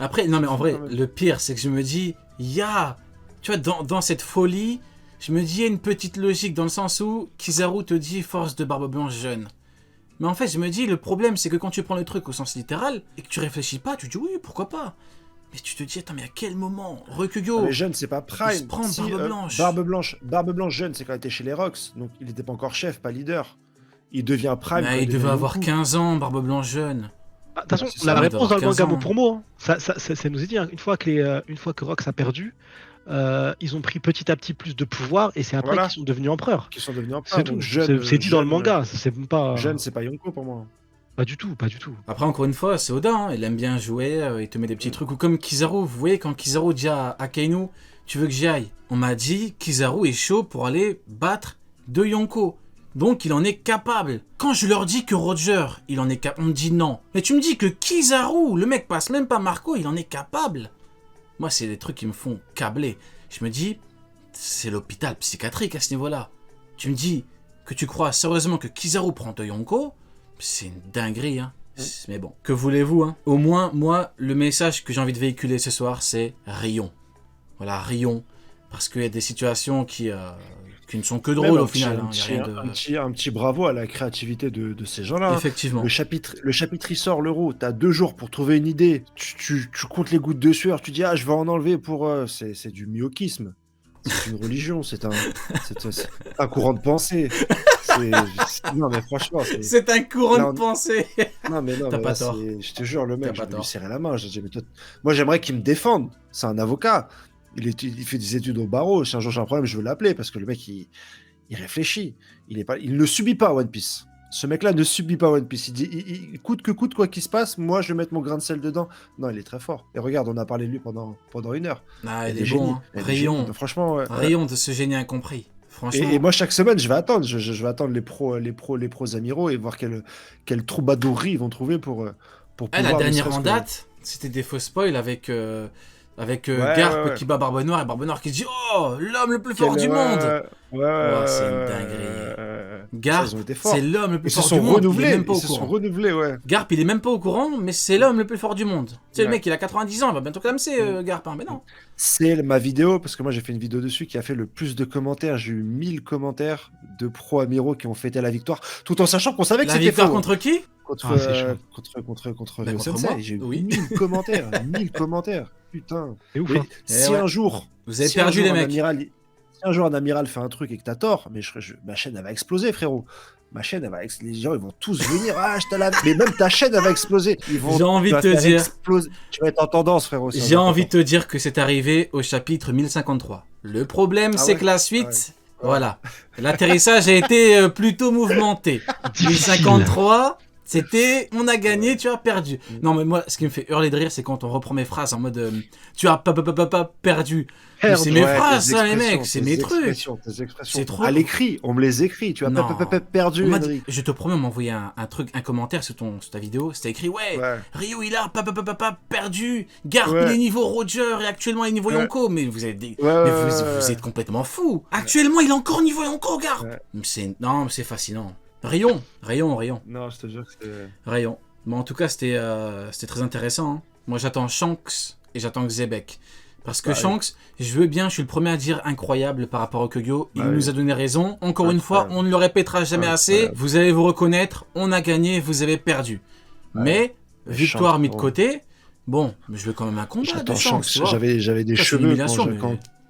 Après, non mais en vrai, le pire, c'est que je me dis, tu vois, dans cette folie, je me dis, il y a une petite logique dans le sens où Kizaru te dit force de barbe blanche jeune. Mais en fait, je me dis, le problème, c'est que quand tu prends le truc au sens littéral et que tu réfléchis pas, tu te dis oui, pourquoi pas. Mais tu te dis, attends, mais à quel moment Rokugyo, Mais jeune, c'est pas il se Prime. prend Si, Barbe Blanche jeune, c'est quand il était chez les Rocks. Donc il n'était pas encore chef, pas leader. Il devient Prime. Mais il devait avoir 15 ans, barbe blanche jeune. De toute façon, c'est on a ça, la il réponse doit dans le avoir manga 15 mot ans. pour mot. Hein. Ça nous est dit, hein. Une fois que Rox a perdu, ils ont pris petit à petit plus de pouvoir et c'est après Voilà. qu'ils sont devenus empereurs. Qui sont devenus empereurs. C'est Donc tout. jeune, C'est dit dans le jeune, manga. C'est même pas. Jeune, c'est pas Yonko pour moi. Pas du tout, pas du tout. Après, encore une fois, c'est Oda, hein, il aime bien jouer, il te met des petits trucs. Ou comme Kizaru, vous voyez, quand Kizaru dit à Akainu, tu veux que j'y aille? On m'a dit, Kizaru est chaud pour aller battre de Yonko. Donc, il en est capable. Quand je leur dis que Roger, il en est capable, on me dit non. Mais tu me dis que Kizaru, le mec passe même pas Marco, il en est capable. Moi, c'est des trucs qui me font câbler. Je me dis, c'est l'hôpital psychiatrique à ce niveau-là. Tu me dis que tu crois sérieusement que Kizaru prend de Yonko? C'est une dinguerie, hein. Mais bon, que voulez-vous, hein. Au moins, moi, le message que j'ai envie de véhiculer ce soir, c'est rions. Voilà, rions. Parce qu'il y a des situations qui ne sont que drôles au final. Un petit bravo à la créativité de ces gens-là. Effectivement. Le chapitre il sort l'euro. T'as 2 jours pour trouver une idée. Tu comptes les gouttes de sueur. Tu dis, je vais en enlever pour... C'est du myokisme. C'est une religion. C'est un courant de pensée. Non, mais franchement... C'est un courant de pensée. Non, mais T'as pas tort. Je te jure, le mec, je vais lui serrer la main. Moi, j'aimerais qu'il me défende. C'est un avocat. Il fait des études au barreau. Si un jour j'ai un problème, je veux l'appeler parce que le mec, il réfléchit. Il ne subit pas One Piece. Ce mec-là ne subit pas One Piece. Il dit, coûte que coûte, quoi qu'il se passe, moi, je vais mettre mon grain de sel dedans. Non, il est très fort. Et regarde, on a parlé de lui pendant 1 heure. Il est bon. Hein. Rayon. Franchement, rayon de ce génie incompris. Franchement. Et moi, chaque semaine, je vais attendre. Je vais attendre les pros amiraux et voir quelle troubadourrie ils vont trouver pour pouvoir... La dernière en date, c'était des faux spoils avec Garp qui bat Barbe Noire et Barbe Noire qui dit « Oh, l'homme le plus fort du monde !» c'est une dinguerie. Garp, c'est l'homme le plus fort du monde. Il est même pas au courant. Garp, il est même pas au courant, mais c'est l'homme le plus fort du monde. Tu sais, le mec, il a 90 ans, il va bientôt clamser Garp, hein, mais non. C'est ma vidéo, parce que moi j'ai fait une vidéo dessus qui a fait le plus de commentaires. J'ai eu 1000 commentaires de pro-amiraux qui ont fêté la victoire, tout en sachant qu'on savait que c'était faux. La victoire contre qui? Contre Ryo Sensei. J'ai eu 1000 commentaires. 1000 commentaires. Putain. C'est ouf, hein. Si un jour... Vous avez perdu les mecs. Si un jour un amiral fait un truc et que t'as tort, mais ma chaîne elle va exploser, frérot. Ma chaîne elle va les gens ils vont tous venir, mais même ta chaîne elle va exploser. J'ai envie de te dire, tu vas être en tendance, frérot. J'ai envie de te dire que c'est arrivé au chapitre 1053. Le problème c'est que la suite, voilà, l'atterrissage a été plutôt mouvementé. 1053. C'était, on a gagné, tu as perdu. Non, mais moi, ce qui me fait hurler de rire, c'est quand on reprend mes phrases en mode tu as pas perdu. C'est mes phrases, ça, les mecs, c'est mes trucs. C'est trop. À l'écrit, on me les écrit. Tu as pas perdu. Je te promets, on m'a envoyé un truc, sur ta vidéo. C'était écrit, Ryo, il a pas perdu. Garp, il est niveau Roger et actuellement il est niveau Yonko. Mais vous êtes vous êtes complètement fous. Actuellement, il est encore niveau Yonko, Garp. Non, c'est fascinant. Rayon. Non, je te jure que c'est... Rayon. Bon, en tout cas, c'était très intéressant. Hein. Moi, j'attends Shanks et j'attends Xebec. Parce que Shanks, je veux bien, je suis le premier à dire incroyable par rapport au Kogyo. Il nous a donné raison. Encore une fois, on ne le répétera jamais assez. Vous allez vous reconnaître, on a gagné, vous avez perdu. Mais, victoire mis de côté, bon, je veux quand même un combat de Shanks. J'avais des cheveux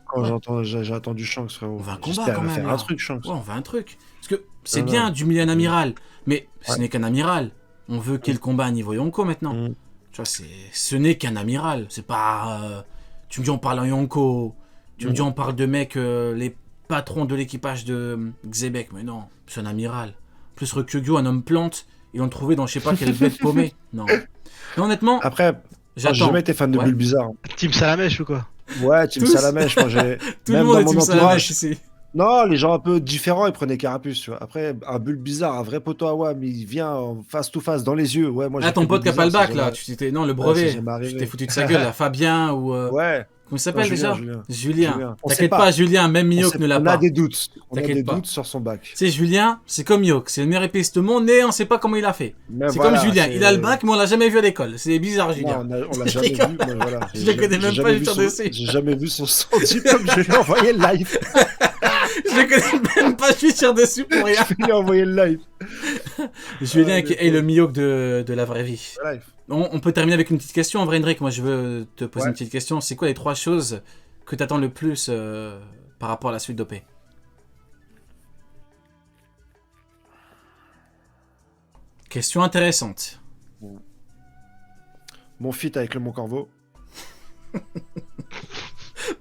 quand j'ai attendu Shanks, frérot. On va un combat quand même. Faire un truc, Shanks. Ouais, on va un truc. Parce que c'est bien d'humilier un amiral, mais ce n'est qu'un amiral. On veut qu'il combat à niveau Yonko maintenant. Tu vois, ce n'est qu'un amiral. C'est pas... tu me dis on parle en Yonko. Tu me dis on parle de mecs, les patrons de l'équipage de Xebec. Mais non, c'est un amiral. Plus Rokugyo, un homme plante, ils l'ont trouvé dans je sais pas quelle bête paumée. Non. Mais honnêtement... Après, j'ai jamais été fan de Bulle Bizarre. Team Salamèche ou quoi? Ouais, Team Salamèche. Moi, j'ai... Tout le monde est Team Salamèche ici. Non, les gens un peu différents, ils prenaient Carapuce, tu vois. Après, un Bulle Bizarre, un vrai poteau Awam, il vient en face to face dans les yeux. Ouais, moi, ton pote qui a pas le bac, là. Non, le brevet. Tu t'es foutu de sa gueule, là. Fabien ou... Ouais. Comment il s'appelle déjà? Julien. Julien. On sait T'inquiète pas, Julien, même Miyok ne l'a On pas. a des doutes. On a T'inquiète des pas. doutes sur son bac. Tu sais, Julien, c'est comme Miyok, c'est le meilleur épéiste du monde, et on sait pas comment il a fait. Mais C'est voilà, comme Julien, c'est- il a le bac, mais on l'a jamais vu à l'école. C'est bizarre, Julien. Non, on l'a jamais vu. Moi, voilà. Je le connais même pas, je suis dessus. J'ai jamais vu son diplôme. Je lui ai envoyé le live. Je le connais même pas, je suis sur dessus pour rien. Je lui ai envoyé le live. Julien qui est le Miyok de la vraie vie. Le live. On peut terminer avec une petite question. En vrai, Hendrik, moi je veux te poser Ouais. une petite question. C'est quoi les 3 choses que tu attends le plus par rapport à la suite d'OP? Question intéressante. Mon feat avec le Mont Corvo.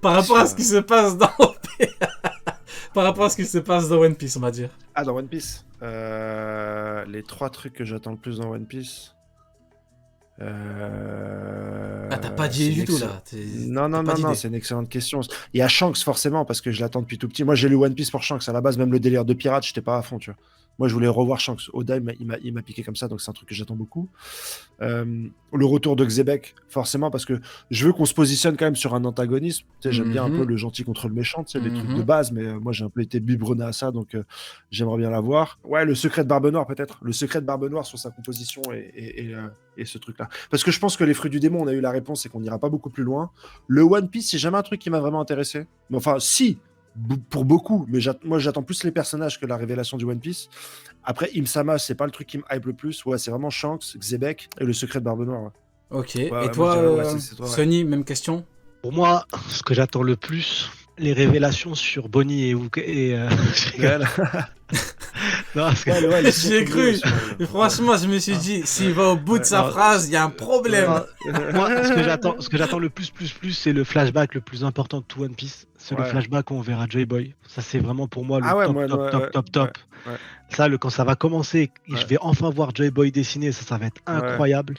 Par rapport à ce qui se passe dans OP. Par rapport à ce qui se passe dans One Piece, on va dire. Ah, dans One Piece. Les 3 trucs que j'attends le plus dans One Piece. Ah, t'as pas dit du tout là. Non, c'est une excellente question. Il y a Shanks forcément parce que je l'attends depuis tout petit. Moi j'ai lu One Piece pour Shanks à la base, même le délire de pirate, j'étais pas à fond, tu vois. Moi je voulais revoir Shanks. Oda il m'a piqué comme ça, donc c'est un truc que j'attends beaucoup. Le retour de Xebec, forcément, parce que je veux qu'on se positionne quand même sur un antagonisme. Tu sais, j'aime bien un peu le gentil contre le méchant, tu sais, les trucs de base, mais moi j'ai un peu été biberonné à ça, donc j'aimerais bien l'avoir. Ouais, le secret de Barbe Noire peut-être. Le secret de Barbe Noire sur sa composition et ce truc-là. Parce que je pense que les fruits du démon, on a eu la réponse et qu'on n'ira pas beaucoup plus loin. Le One Piece, c'est jamais un truc qui m'a vraiment intéressé. Mais enfin, si, pour beaucoup, mais moi j'attends plus les personnages que la révélation du One Piece. Après, Im-sama, c'est pas le truc qui me hype le plus. Ouais, c'est vraiment Shanks, Xebec et le secret de Barbe Noire. Ouais. Ok. Ouais, Et moi, toi, je dirais, ouais, c'est toi, ouais. Sony, même question? Pour moi, ce que j'attends le plus, les révélations sur Bonnie et je rigole. Non, parce que- J'y ai cru. Et franchement, je me suis dit, s'il va au bout de sa non, phrase, il y a un problème. Moi, ce que j'attends le plus, c'est le flashback le plus important de tout One Piece. C'est le Ouais. flashback où on verra Joy Boy. Ça, c'est vraiment pour moi le Ah ouais, top, moi, top, ouais, top, ouais, top, top. ouais. Ça, quand ça va commencer, et je vais enfin voir Joy Boy dessiner, ça va être incroyable.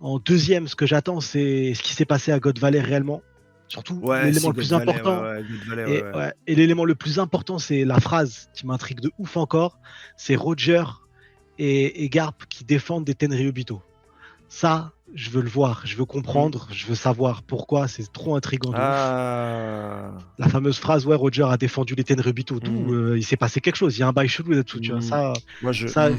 En deuxième, ce que j'attends, c'est ce qui s'est passé à God Valley réellement. Surtout, l'élément le plus important. Et l'élément le plus important, c'est la phrase qui m'intrigue de ouf encore. C'est Roger et Garp qui défendent des Tenryubito. Ça, je veux le voir, je veux comprendre, je veux savoir pourquoi, c'est trop intriguant. Ah. La fameuse phrase, ouais, Roger a défendu les Tenryubito, d'où il s'est passé quelque chose, il y a un bail chelou là-dessous, tu vois. Ça, moi, je... ça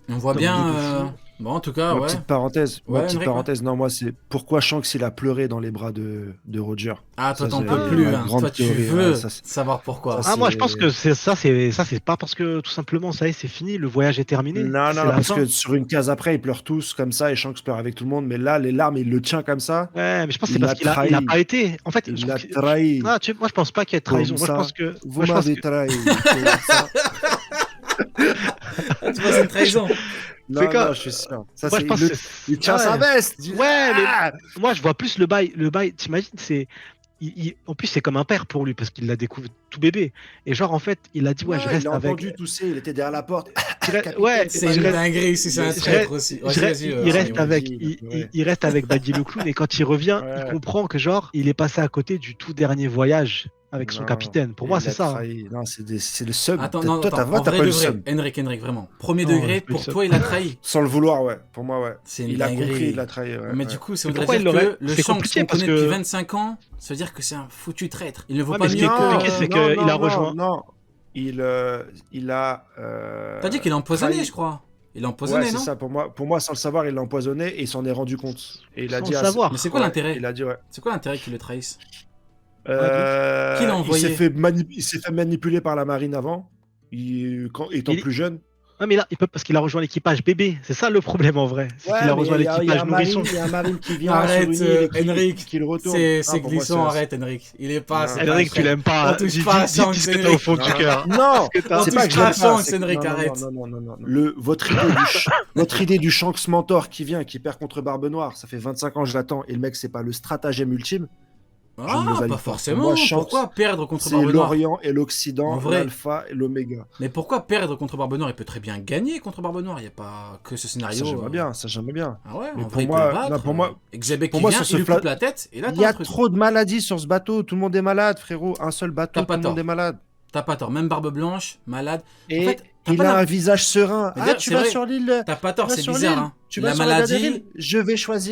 On voit Tom bien. de fou. Bon, en tout cas, ouais. Petite parenthèse, Ouais, Henrik, non, moi c'est pourquoi Shanks il a pleuré dans les bras de Roger. Ah, toi, Ça, t'en c'est peux plus. ma Hein. grande Toi, tu théorie, veux ouais, ça, c'est- savoir pourquoi. ça, Ah, moi je c'est- pense que c'est pas parce que tout simplement ça y est, c'est fini, le voyage est terminé. Non, c'est non, la parce fin. que sur une case après, ils pleurent tous comme ça et Shanks pleure avec tout le monde, mais là, les larmes, il le tient comme ça. Ouais, mais je pense que c'est Il parce l'a qu'il a trahi. pas été. En fait, Il je l'a trouve que- trahi. Ah, moi je pense pas qu'il y ait de trahison. Comme Moi je ça, pense que. Vous moi, je pense m'avez que- trahi. Comme ça. Tu vois, c'est une trahison. Non, C'est quoi non, je suis sûr. Ça, Moi c'est- je pense il, que. il tient Ouais. sa veste. Ouais, mais Ah moi je vois plus le bail. T'imagines, c'est. En plus, c'est comme un père pour lui parce qu'il l'a découvert tout bébé. Et genre, en fait, il a dit, ouais, je reste il a avec. entendu tousser, il était derrière la porte. Ouais, C'est je une reste- dinguerie si c'est un je traître reste- aussi. je Vas-y, reste- vas-y, il reste Sony, avec, vas-y, ouais. il reste avec Buddy le clown et quand il revient, Ouais. il comprend que genre, il est passé à côté du tout dernier voyage avec son Non, capitaine. Pour il moi, l'a c'est ça. trahi. Non, c'est le seum. Attends, Toi, non, t'as attends, en t'as vrai pas de le vrai. seum. Henrik, vraiment. Premier Non, degré, j'ai pas eu pour le seum. toi, il a trahi. Sans le vouloir, ouais. Pour moi, ouais. C'est une Il a dinguerie. compris, il a trahi. Ouais, Mais ouais. du coup, ça Mais voudrait pourquoi dire il l'aurait- que le c'est Shanks compliqué qu'on parce connaît que- depuis 25 ans, ça veut dire que c'est un foutu traître. Il ne vaut Ouais, pas mais ce qui mieux est compliqué, c'est que... qu'il a rejoint- Non, il a. T'as dit qu'il a empoisonné, trahi. je crois. Il a empoisonné, Ouais, c'est non? ça. Pour moi, sans le savoir, il l'a empoisonné et il s'en est rendu compte. Et il a Sans dit le à- savoir. Mais c'est quoi Ouais, l'intérêt? Il a dit, ouais. C'est quoi l'intérêt qu'il le trahisse? Qui l'a Il envoyé? il s'est fait manipuler par la marine avant, étant Il- plus jeune. Ouais, mais là, il peut parce qu'il a rejoint l'équipage bébé. C'est ça le problème en vrai. C'est qu'il a rejoint l'équipage nourrisson. Il y a un marine qui vient Arrête, sur une île et Henrik. qui le retourne. C'est pour moi, glissant, c'est- arrête, Henrik. Il est pas... Non. c'est pas Henrik, un tu l'aimes pas. On touche Dis pas à ce Shanks, que t'as Henrik. au fond du Non, cœur. Non, que t'as- On c'est touche pas que je pas à l'aime pas. Shanks, c'est que- Henrik, non, non, arrête. non. Votre idée du Shanks mentor qui vient, qui perd contre Barbe Noire, ça fait 25 ans que je l'attends, et le mec, c'est pas le stratagème ultime. Je ne le Ah, valide pas pas. forcément. Moi, Shanks, Pourquoi perdre contre C'est Barbe Noire? l'Orient et l'Occident, En vrai. l'Alpha et l'Oméga. Mais pourquoi perdre contre Barbe Noire? Il peut très bien gagner contre Barbe Noire. Il n'y a pas que ce scénario. Ça, j'aimerais bien, ça, j'aimerais bien. Ah ouais, Mais en pour vrai, il moi- peut le battre. non, pour moi- Xebec pour qui moi, vient, sur ce il lui fla- coupe la tête. Et là, Il y t'as un a truc. trop de maladies sur ce bateau. Tout le monde est malade, frérot. Un seul bateau, T'as pas tout le monde tort. est malade. T'as pas tort. Même Barbe Blanche, malade. Et en fait, il a un visage serein. Mais Tu c'est vas vrai. sur l'île. T'as pas tort, Tu vas c'est sur bizarre. l'île. Hein. Tu La vas sur maladie. la dernière île.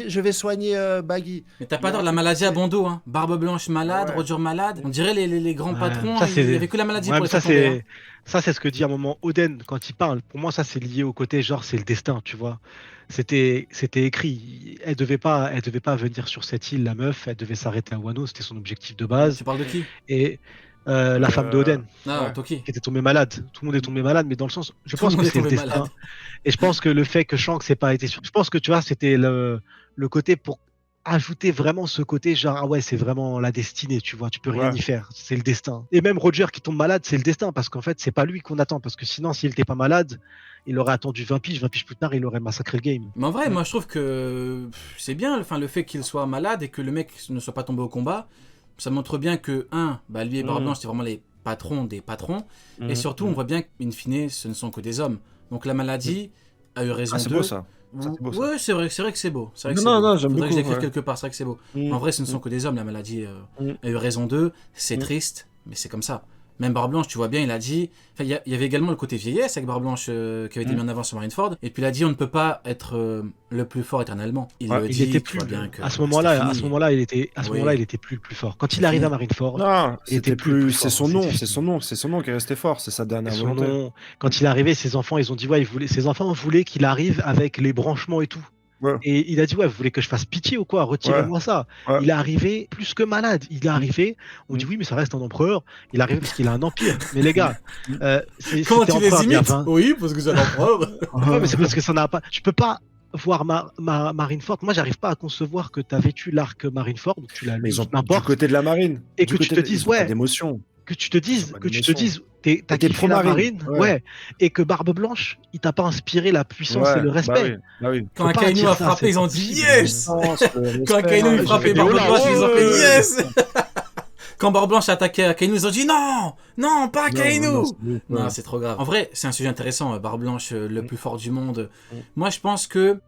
Je vais soigner Baggy. Mais t'as pas Il y a tort, un la truc maladie qui à fait- bon dos. Hein. Barbe Blanche malade, Ouais. Roger malade. On dirait les grands Ouais, patrons. ça, Il y avait que la maladie Ouais, pour mais les faire tomber. Hein. ça, c'est ce que dit à un moment Oden quand il parle. Pour moi, ça, c'est lié au côté genre, c'est le destin, tu vois. C'était écrit. Elle devait pas venir sur cette île, la meuf. Elle devait s'arrêter à Wano. C'était son objectif de base. Tu parles de qui? Et la femme de Oden, Ah, Ouais. Toki. qui était tombée malade. Tout le monde est tombé malade, mais dans le sens, je Tout le pense monde que est c'est le tombé destin. malade. Et je pense que le fait que Shanks n'ait pas été sur. Je pense que tu vois, c'était le côté pour ajouter vraiment ce côté genre ah ouais, c'est vraiment la destinée, tu vois, tu peux rien Ouais. y faire, c'est le destin. Et même Roger qui tombe malade, c'est le destin parce qu'en fait, c'est pas lui qu'on attend parce que sinon s'il était pas malade, il aurait attendu 20 piges plus tard, il aurait massacré le game. Mais en vrai, moi je trouve que c'est bien le fait qu'il soit malade et que le mec ne soit pas tombé au combat. Ça montre bien que, lui et Barbe Blanche, c'est vraiment les patrons des patrons. Et surtout, on voit bien qu'in fine, ce ne sont que des hommes. Donc la maladie a eu raison Ah, c'est d'eux. beau ça. Ça, c'est beau, ça. Ouais, c'est vrai que c'est beau. C'est vrai que Non, c'est beau. non, j'aime Faudrait que je beaucoup, l'écrive ouais. quelque part, c'est vrai que c'est beau. En vrai, ce ne sont que des hommes, la maladie a eu raison d'eux. C'est triste, mais c'est comme ça. Même Barbe Blanche, tu vois bien, il a dit... Enfin, il y avait également le côté vieillesse avec Barbe Blanche qui avait été mis en avant sur Marineford. Et puis il a dit, on ne peut pas être le plus fort éternellement. Il le dit, était tu plus vois bien que... à ce moment-là, il Oui. était plus le plus fort. Quand il arrive à Marineford, Non, il était c'était plus plus. fort, C'est son c'est nom, fini. c'est son nom qui est resté fort. C'est sa dernière son volonté. nom, quand il est arrivé, ses enfants, ils ont dit ouais, ses enfants voulaient qu'il arrive avec les branchements et tout. Ouais. Et il a dit ouais, vous voulez que je fasse pitié ou quoi? Retirez-moi ça. Ouais. Il est arrivé plus que malade. Il est arrivé. On dit oui, mais ça reste un empereur. Il est arrivé parce qu'il a un empire. Mais les gars, Comment c'était tu les empereur il y a imites 20. Oui, parce que c'est l'empereur. Ouais, mais c'est parce que ça n'a pas. Tu peux pas voir Marineford. Moi, j'arrive pas à concevoir que tu as vécu l'arc Marineford, donc tu l'as lu, Mais ils ont du n'importe, côté de la marine. et Du que tu côté te de- dises ils ont pas ouais, d'émotion. que tu te dises, pas que tu te d'émotion. dises, t'as T'es kiffé la pro-marine, marine, ouais. et que Barbe Blanche, il t'a pas inspiré la puissance et le respect. Bah oui. Quand Faut un pas Kainu dire a ça, frappé, c'est ils ont pas dit possible. yes. Quand un Kainu il frappait j'ai Barbe vidéo là, Blanche, ils ont fait ouais. yes. Quand Barbe Blanche a attaqué Kainu, ils ont dit non, pas Kainu. Non, c'est trop grave. En vrai, c'est un sujet intéressant, Barbe Blanche, le plus fort du monde. Moi, je pense que